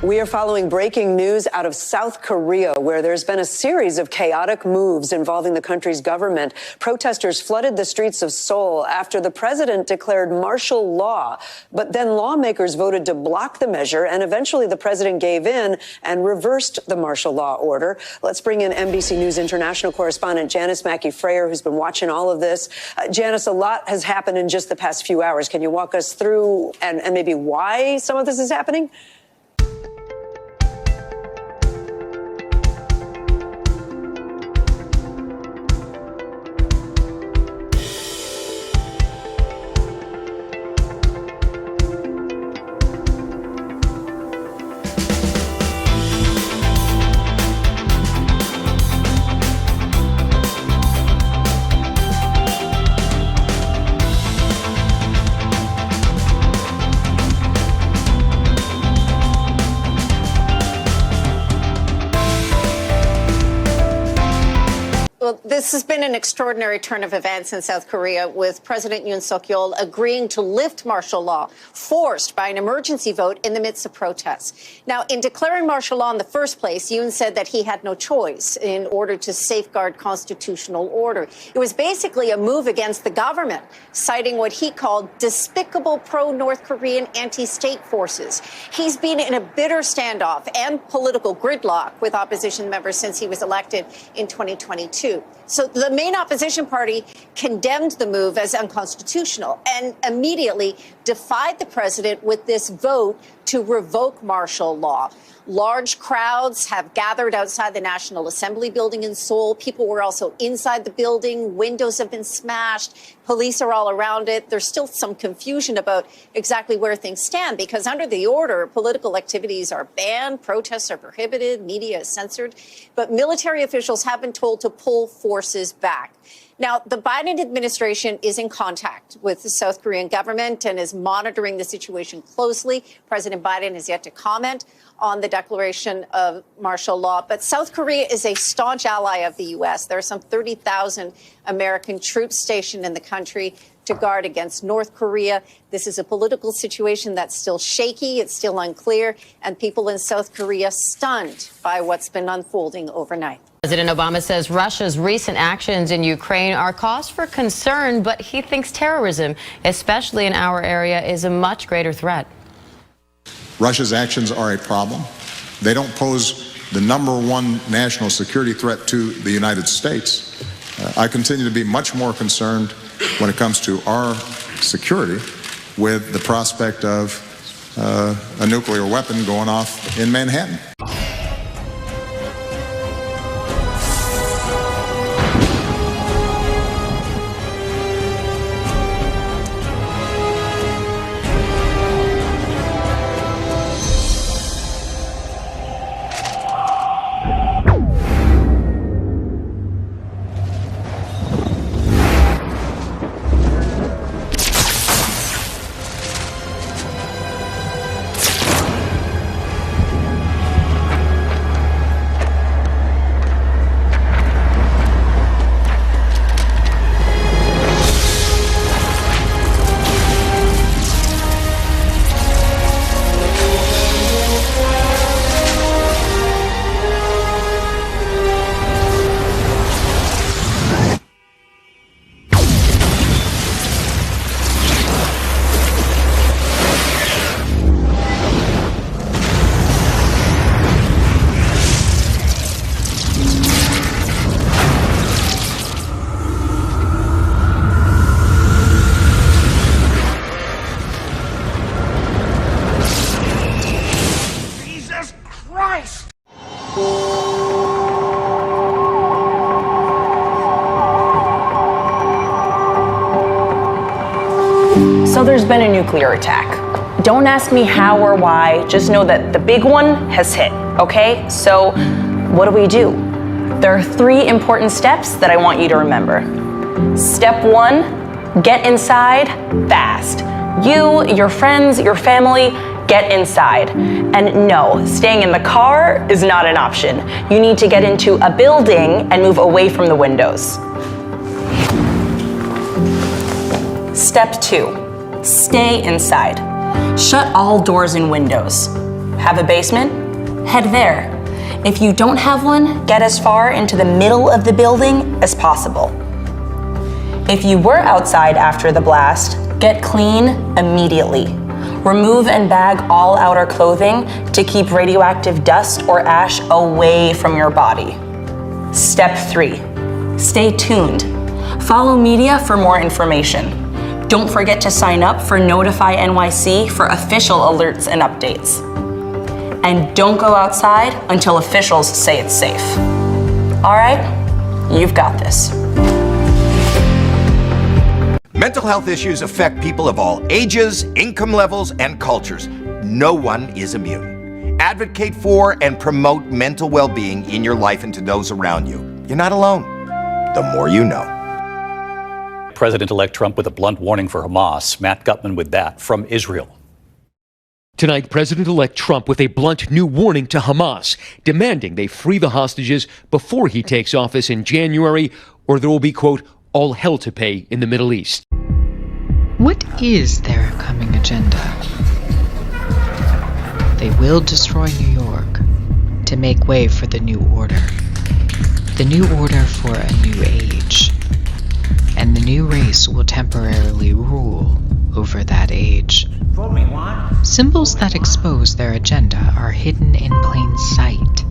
We are following breaking news out of South Korea, where there's been a series of chaotic moves involving the country's government. Protesters flooded the streets of Seoul after the president declared martial law. But then lawmakers voted to block the measure, and eventually the president gave in and reversed the martial law order. Let's bring in NBC News international correspondent Janice Mackey-Frayer, who's been watching all of this. Janice, a lot has happened in just the past few hours. Can you walk us through and maybe why some of this is happening? Well, this has been an extraordinary turn of events in South Korea, with President Yoon Suk-yeol agreeing to lift martial law, forced by an emergency vote in the midst of protests. Now, in declaring martial law in the first place, Yoon said that he had no choice in order to safeguard constitutional order. It was basically a move against the government, citing what he called despicable pro-North Korean anti-state forces. He's been in a bitter standoff and political gridlock with opposition members since he was elected in 2022. So the main opposition party condemned the move as unconstitutional and immediately defied the president with this vote to revoke martial law. Large crowds have gathered outside the National Assembly building in Seoul. People were also inside the building. Windows have been smashed. Police are all around it. There's still some confusion about exactly where things stand, because under the order, political activities are banned, protests are prohibited, media is censored. But military officials have been told to pull forces back. Now, the Biden administration is in contact with the South Korean government and is monitoring the situation closely. President Biden has yet to comment on the declaration of martial law. But South Korea is a staunch ally of the U.S. There are some 30,000 American troops stationed in the country to guard against North Korea. This is a political situation that's still shaky. It's still unclear. And people in South Korea stunned by what's been unfolding overnight. President Obama says Russia's recent actions in Ukraine are cause for concern, but he thinks terrorism, especially in our area, is a much greater threat. Russia's actions are a problem. They don't pose the number one national security threat to the United States. I continue to be much more concerned when it comes to our security with the prospect of a nuclear weapon going off in Manhattan. So there's been a nuclear attack. Don't ask me how or why, just know that the big one has hit, okay? So what do? There are 3 important steps that I want you to remember. Step 1, get inside fast. You, your friends, your family, get inside. And no, staying in the car is not an option. You need to get into a building and move away from the windows. Step 2, stay inside. Shut all doors and windows. Have a basement? Head there. If you don't have one, get as far into the middle of the building as possible. If you were outside after the blast, get clean immediately. Remove and bag all outer clothing to keep radioactive dust or ash away from your body. Step 3, stay tuned. Follow media for more information. Don't forget to sign up for Notify NYC for official alerts and updates. And don't go outside until officials say it's safe. All right, you've got this. Mental health issues affect people of all ages, income levels, and cultures. No one is immune. Advocate for and promote mental well-being in your life and to those around you. You're not alone. The more you know. President-elect Trump with a blunt warning for Hamas. Matt Gutman with that from Israel. Tonight, President-elect Trump with a blunt new warning to Hamas, demanding they free the hostages before he takes office in January, or there will be, quote, all hell to pay in the Middle East. What is their coming agenda? They will destroy New York to make way for the new order. The new order for a new age. And the new race will temporarily rule over that age. Symbols that expose their agenda are hidden in plain sight.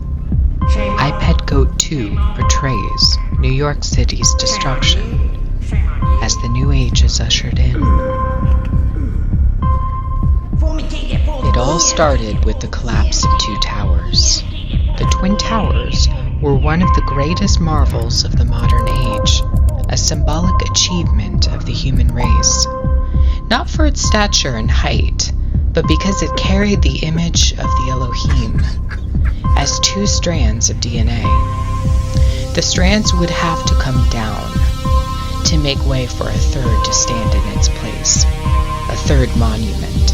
iPad Goat 2 portrays New York City's destruction as the new age is ushered in. It all started with the collapse of two towers. The Twin Towers were one of the greatest marvels of the modern age, a symbolic achievement of the human race. Not for its stature and height, but because it carried the image of the Elohim as two strands of DNA. The strands would have to come down to make way for a third to stand in its place, a third monument,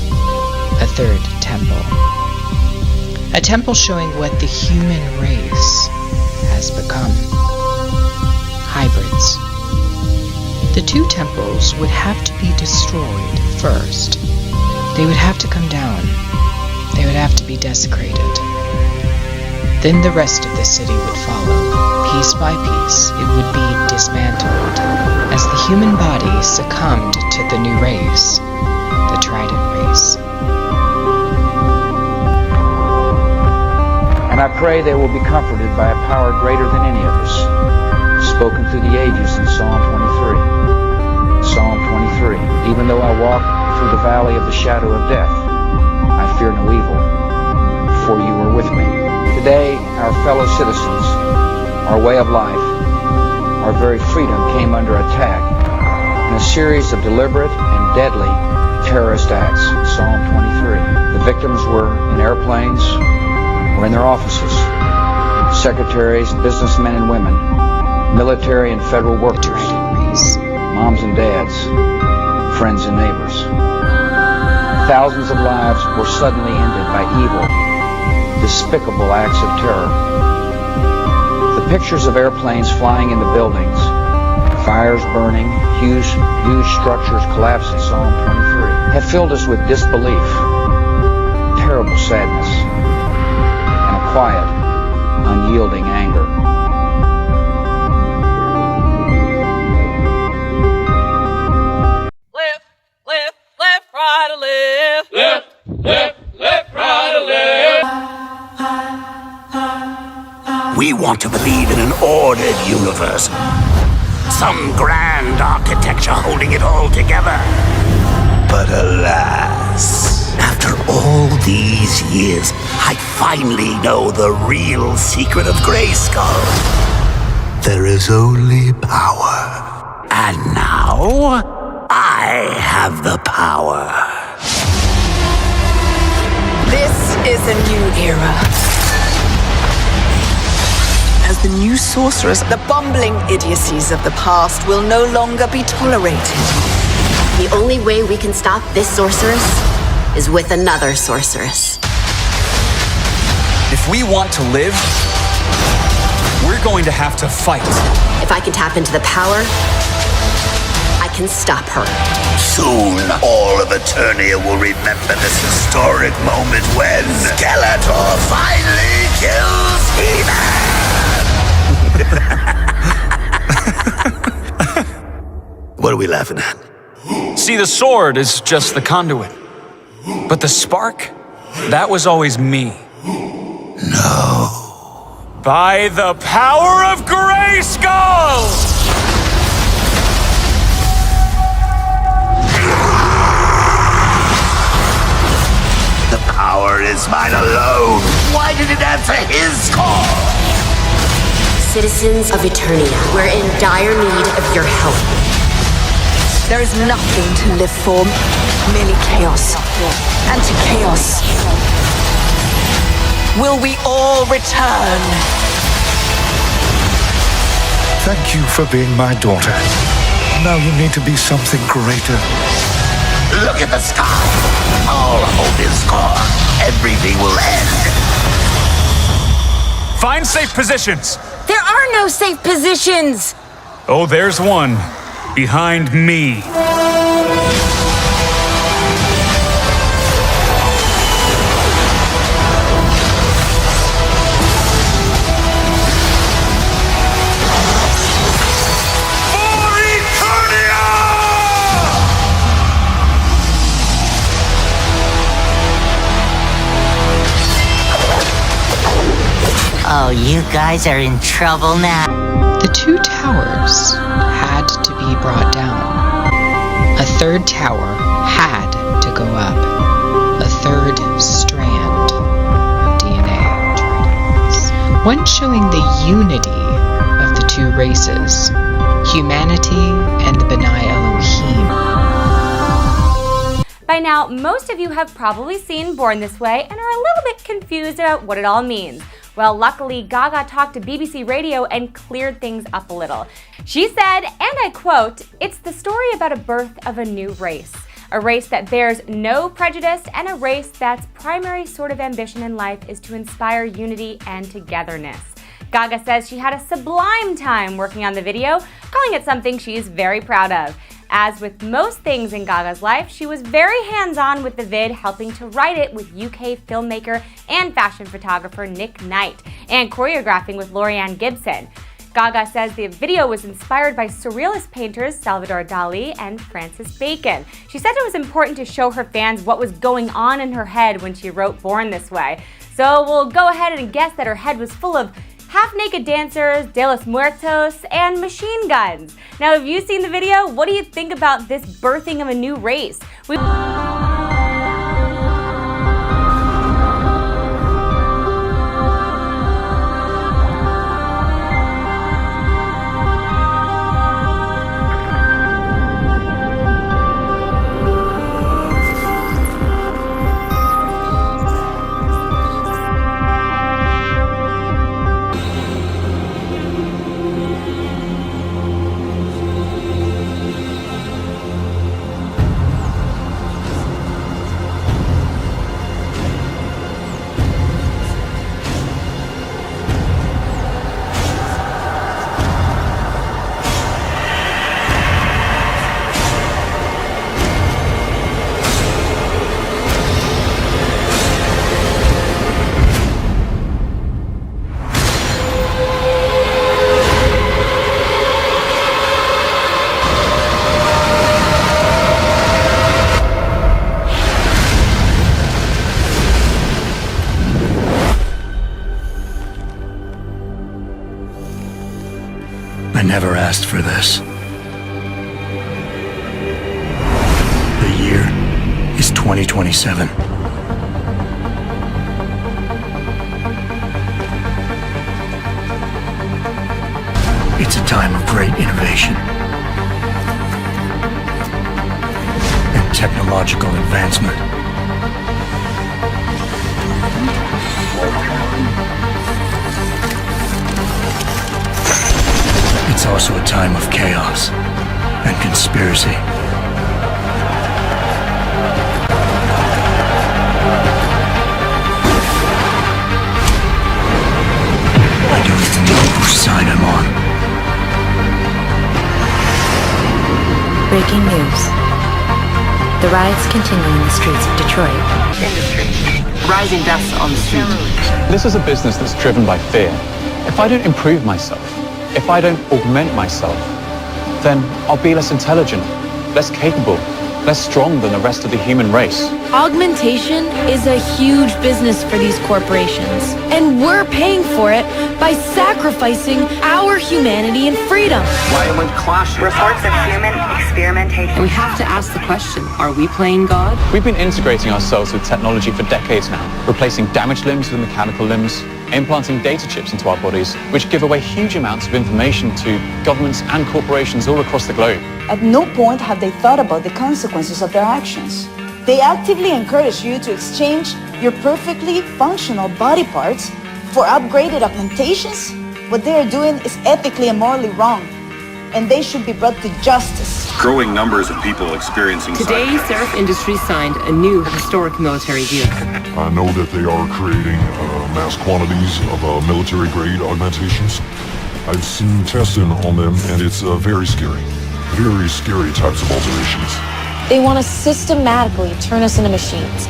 a third temple. A temple showing what the human race has become. Hybrids. The two temples would have to be destroyed first. They would have to come down. They would have to be desecrated. Then the rest of the city would follow. Piece by piece, it would be dismantled as the human body succumbed to the new race, the Trident race. And I pray they will be comforted by a power greater than any of us, spoken through the ages in Psalm 23. Psalm 23. Even though I walk through the valley of the shadow of death, I fear no evil, for you are with me. Today, our fellow citizens, our way of life, our very freedom came under attack in a series of deliberate and deadly terrorist acts. Psalm 23. The victims were in airplanes or in their offices. Secretaries, businessmen and women, military and federal workers, moms and dads, friends and neighbors. Thousands of lives were suddenly ended by evil, despicable acts of terror. The pictures of airplanes flying into buildings, fires burning, huge structures collapsing, Psalm 23, have filled us with disbelief, terrible sadness, and a quiet, unyielding anger. Left, right, left. Left, right, left. We want to believe in an ordered universe. Some grand architecture holding it all together. But alas, after all these years, I finally know the real secret of Grayskull. There is only power. And now, I have the power. This is a new era. As the new sorceress, the bumbling idiocies of the past will no longer be tolerated. The only way we can stop this sorceress is with another sorceress. If we want to live, we're going to have to fight. If I can tap into the power, I can stop her. Soon, all of Eternia will remember this historic moment when Skeletor finally kills He-Man! What are we laughing at? See, the sword is just the conduit. But the spark? That was always me. No. By the power of Grayskull! The power is mine alone. Why did it answer his call? Citizens of Eternia, we're in dire need of your help. There is nothing to live for, merely chaos. And to chaos, will we all return? Thank you for being my daughter. Now you need to be something greater. Look at the sky. All hope is gone. Everything will end. Find safe positions. There are no safe positions. Oh, there's one. Behind me. Oh, you guys are in trouble now. The two towers had to be brought down. A third tower had to go up. A third strand of DNA. One showing the unity of the two races, humanity and the B'nai Elohim. By now, most of you have probably seen Born This Way and are a little bit confused about what it all means. Well, luckily, Gaga talked to BBC Radio and cleared things up a little. She said, and I quote, "It's the story about a birth of a new race. A race that bears no prejudice and a race that's primary sort of ambition in life is to inspire unity and togetherness." Gaga says she had a sublime time working on the video, calling it something she's very proud of. As with most things in Gaga's life, she was very hands-on with the vid, helping to write it with UK filmmaker and fashion photographer Nick Knight, and choreographing with Laurieann Gibson. Gaga says the video was inspired by surrealist painters Salvador Dali and Francis Bacon. She said it was important to show her fans what was going on in her head when she wrote Born This Way. So we'll go ahead and guess that her head was full of half-naked dancers, De Los Muertos, and machine guns. Now, have you seen the video? What do you think about this birthing of a new race? I never asked for this. The year is 2027. It's a time of great innovation and technological advancement. It's also a time of chaos and conspiracy. I don't even know whose side I'm on. Breaking breaking news. The riots continue in the streets of Detroit. Rising deaths on the street. This is a business that's driven by fear. If I don't improve myself, if I don't augment myself, then I'll be less intelligent, less capable, less strong than the rest of the human race. Augmentation is a huge business for these corporations, and we're paying for it by sacrificing our humanity and freedom. Violent clashes. Reports of human experimentation. And we have to ask the question, are we playing God? We've been integrating ourselves with technology for decades now, replacing damaged limbs with mechanical limbs, implanting data chips into our bodies, which give away huge amounts of information to governments and corporations all across the globe. At no point have they thought about the consequences of their actions. They actively encourage you to exchange your perfectly functional body parts for upgraded augmentations. What they are doing is ethically and morally wrong, and they should be brought to justice. Growing numbers of people experiencing Today, Seraph Industries signed a new historic military deal. I know that they are creating mass quantities of military-grade augmentations. I've seen testing on them, and it's very scary. Very scary types of alterations. They want to systematically turn us into machines.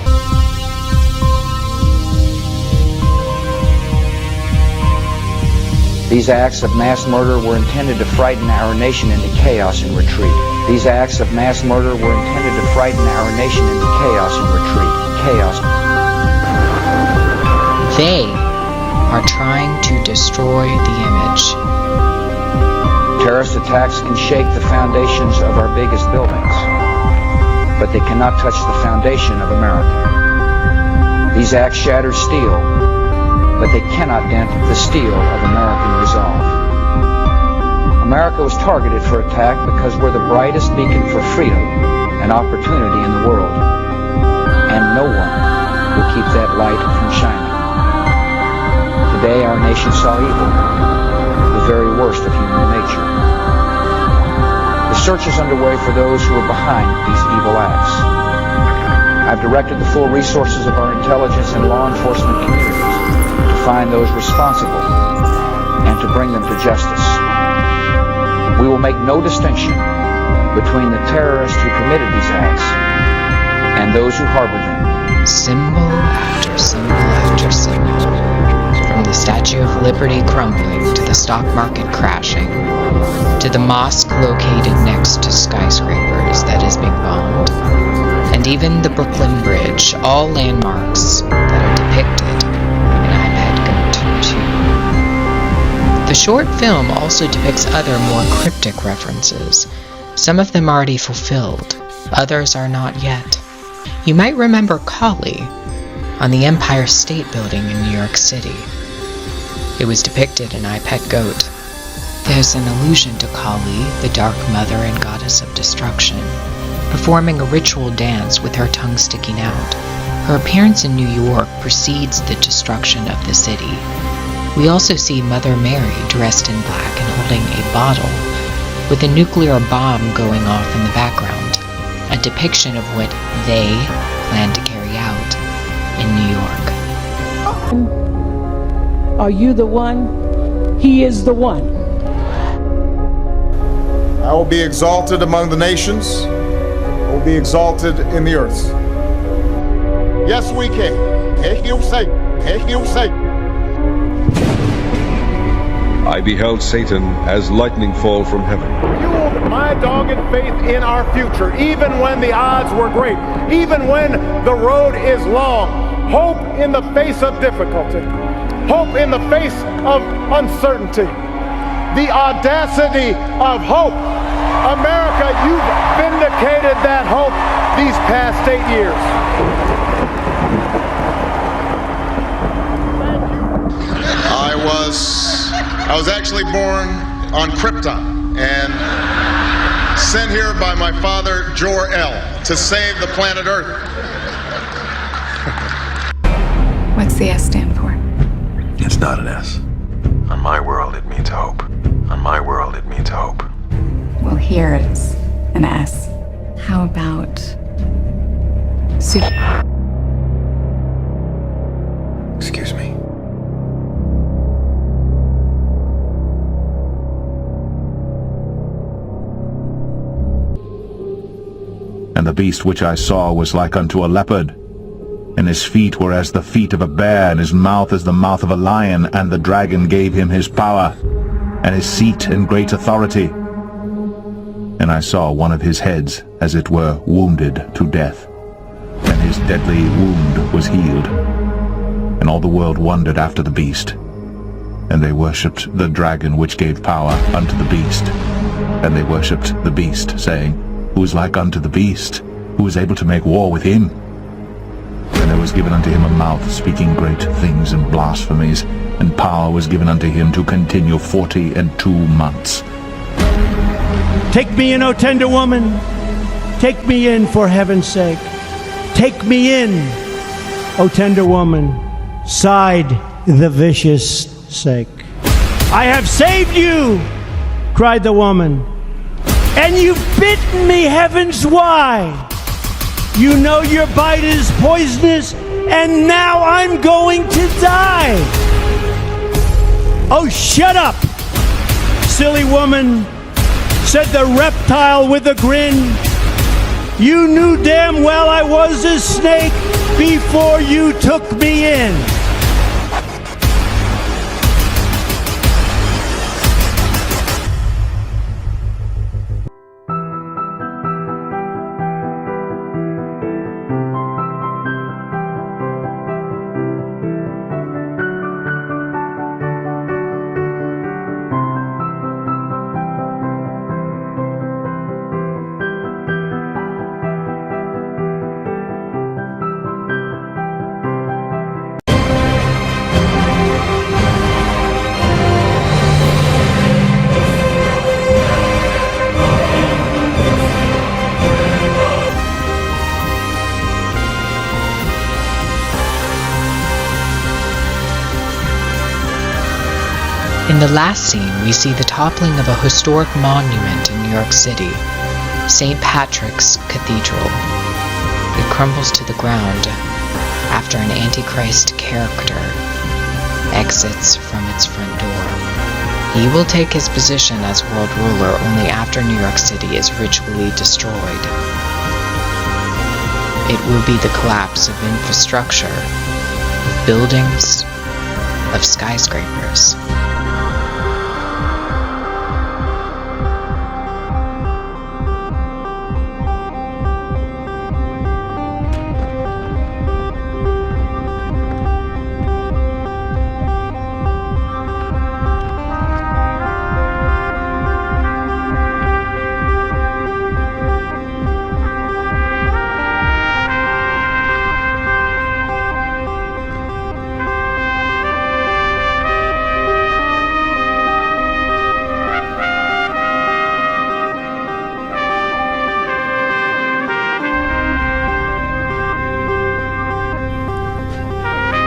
These acts of mass murder were intended to frighten our nation into chaos and retreat. These acts of mass murder were intended to frighten our nation into chaos and retreat. Chaos. They are trying to destroy the image. Terrorist attacks can shake the foundations of our biggest buildings, but they cannot touch the foundation of America. These acts shatter steel, but they cannot dent the steel of American resolve. America was targeted for attack because we're the brightest beacon for freedom and opportunity in the world, and no one will keep that light from shining. Today our nation saw evil, the very worst of human nature. The search is underway for those who are behind these evil acts. I've directed the full resources of our intelligence and law enforcement communities to find those responsible and to bring them to justice. We will make no distinction between the terrorists who committed these acts and those who harbored them. Symbol after symbol after symbol. From the Statue of Liberty crumbling to the stock market crashing, to the mosque located next to skyscrapers that is being bombed, and even the Brooklyn Bridge, all landmarks that are depicted in iPad Goat 2. The short film also depicts other more cryptic references. Some of them already fulfilled, others are not yet. You might remember Kali on the Empire State Building in New York City. It was depicted in I Pet Goat. There's an allusion to Kali, the dark mother and goddess of destruction, performing a ritual dance with her tongue sticking out. Her appearance in New York precedes the destruction of the city. We also see Mother Mary dressed in black and holding a bottle, with a nuclear bomb going off in the background, a depiction of what they plan to carry out in New York. Are you the one? He is the one. I will be exalted among the nations. I will be exalted in the earth. Yes, we can. He'll say. He'll say. I beheld Satan as lightning fall from heaven. Fueled my dogged faith in our future, even when the odds were great, even when the road is long. Hope in the face of difficulty. Hope in the face of uncertainty. The audacity of hope. America, you've vindicated that hope these past 8 years. I was actually born on Krypton and sent here by my father, Jor-El, to save the planet Earth. What's the S stand for? It's not an S. On my world, it means hope. On my world, it means hope. Well, here is an S. How about Excuse me. And the beast which I saw was like unto a leopard, and his feet were as the feet of a bear, and his mouth as the mouth of a lion. And the dragon gave him his power, and his seat and great authority. And I saw one of his heads, as it were, wounded to death, and his deadly wound was healed. And all the world wondered after the beast, and they worshipped the dragon which gave power unto the beast. And they worshipped the beast, saying, Who is like unto the beast? Who is able to make war with him? And there was given unto him a mouth speaking great things and blasphemies, and power was given unto him to continue 42 months. Take me in, O tender woman. Take me in, for heaven's sake. Take me in, O tender woman. Sighed the vicious sake. I have saved you, cried the woman, and you've bitten me, heavens why? You know your bite is poisonous, and now I'm going to die. Oh, shut up, silly woman, said the reptile with a grin. You knew damn well I was a snake before you took me in. In the last scene, we see the toppling of a historic monument in New York City, St. Patrick's Cathedral. It crumbles to the ground after an Antichrist character exits from its front door. He will take his position as world ruler only after New York City is ritually destroyed. It will be the collapse of infrastructure, of buildings, of skyscrapers.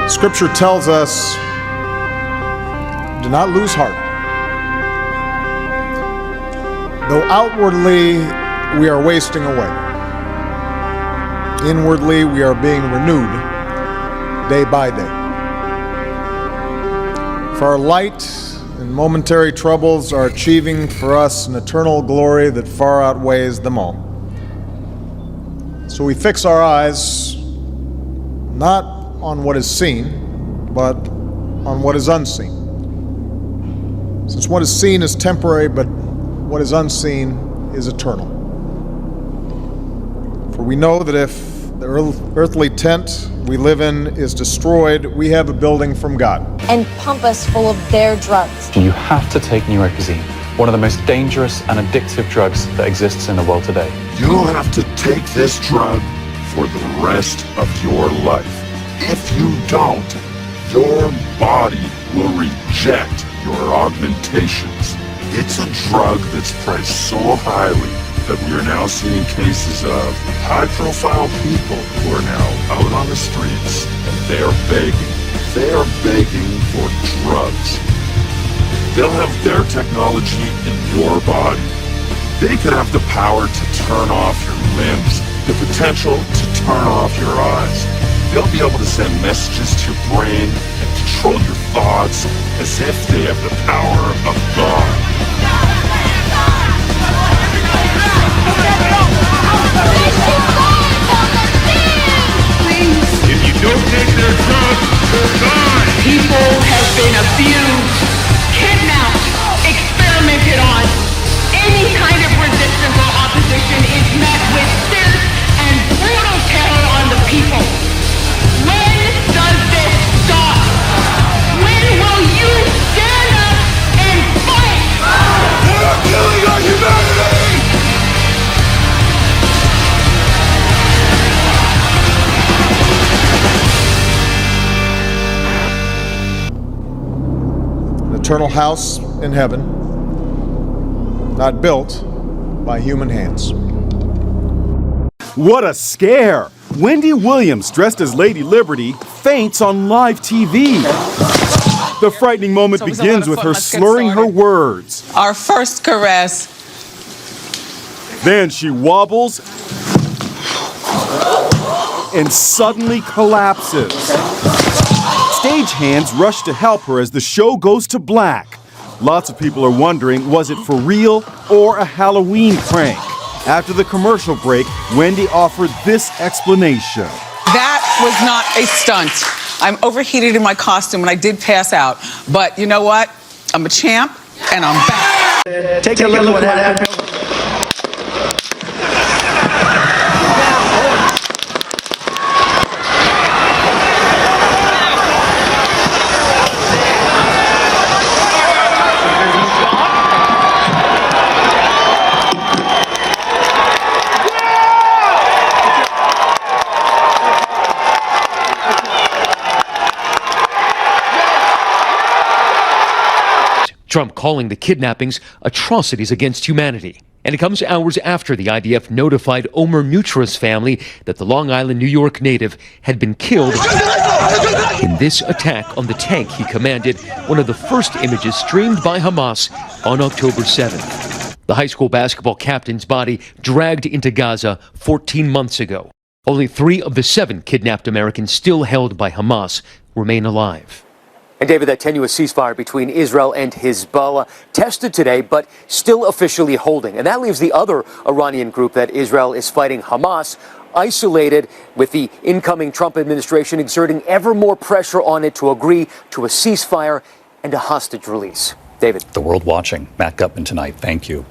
Scripture tells us, do not lose heart. Though outwardly we are wasting away, inwardly we are being renewed day by day. For our light and momentary troubles are achieving for us an eternal glory that far outweighs them all. So we fix our eyes not on what is seen, but on what is unseen. Since what is seen is temporary, but what is unseen is eternal. For we know that if the earthly tent we live in is destroyed, we have a building from God. And pump us full of their drugs. You have to take Neuropozyne, one of the most dangerous and addictive drugs that exists in the world today. You'll have to take this drug for the rest of your life. If you don't, your body will reject your augmentations. It's a drug that's priced so highly that we are now seeing cases of high-profile people who are now out on the streets and they are begging. They are begging for drugs. They'll have their technology in your body. They could have the power to turn off your limbs, the potential to turn off your eyes. They'll be able to send messages to your brain and control your thoughts as if they have the power of God. Mission People have been abused, kidnapped, experimented on. Any kind of resistance or opposition is met with fierce and brutal terror on the people. When does this stop? When will you stand up and fight? They're killing our humanity! Eternal house in heaven, not built by human hands. What a scare! Wendy Williams, dressed as Lady Liberty, faints on live TV. The frightening moment begins with her slurring her words. Our first caress. Then she wobbles and suddenly collapses. Stagehands rush to help her as the show goes to black. Lots of people are wondering, was it for real or a Halloween prank? After the commercial break, Wendy offered this explanation. That was not a stunt. I'm overheated in my costume and I did pass out. But you know what? I'm a champ and I'm back. Take a look at what happened. Trump calling the kidnappings atrocities against humanity. And it comes hours after the IDF notified Omer Nutra's family that the Long Island, New York native had been killed in this attack on the tank he commanded, one of the first images streamed by Hamas on October 7th. The high school basketball captain's body dragged into Gaza 14 months ago. Only 3 of the 7 kidnapped Americans still held by Hamas remain alive. And David, that tenuous ceasefire between Israel and Hezbollah tested today, but still officially holding. And that leaves the other Iranian group that Israel is fighting, Hamas, isolated, with the incoming Trump administration exerting ever more pressure on it to agree to a ceasefire and a hostage release. David. The world watching. Matt Gutman tonight. Thank you.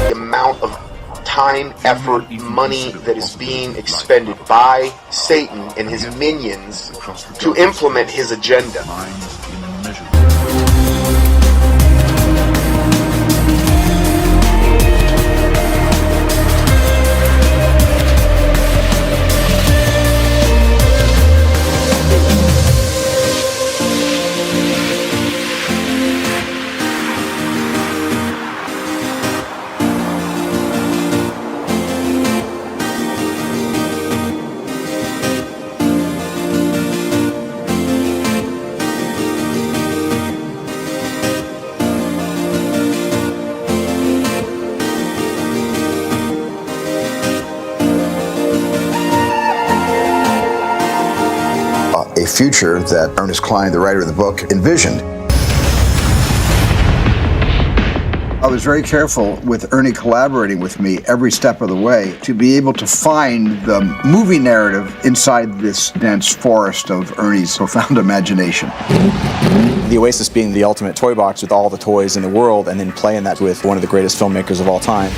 The amount of time, effort, money that is being expended by Satan and his minions to implement his agenda. A future that Ernest Cline, the writer of the book, envisioned. I was very careful with Ernie collaborating with me every step of the way to be able to find the movie narrative inside this dense forest of Ernie's profound imagination. The Oasis being the ultimate toy box with all the toys in the world, and then playing that with one of the greatest filmmakers of all time.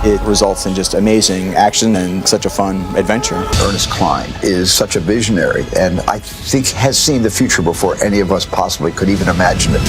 It results in just amazing action and such a fun adventure. Ernest Cline is such a visionary, and I think has seen the future before any of us possibly could even imagine it.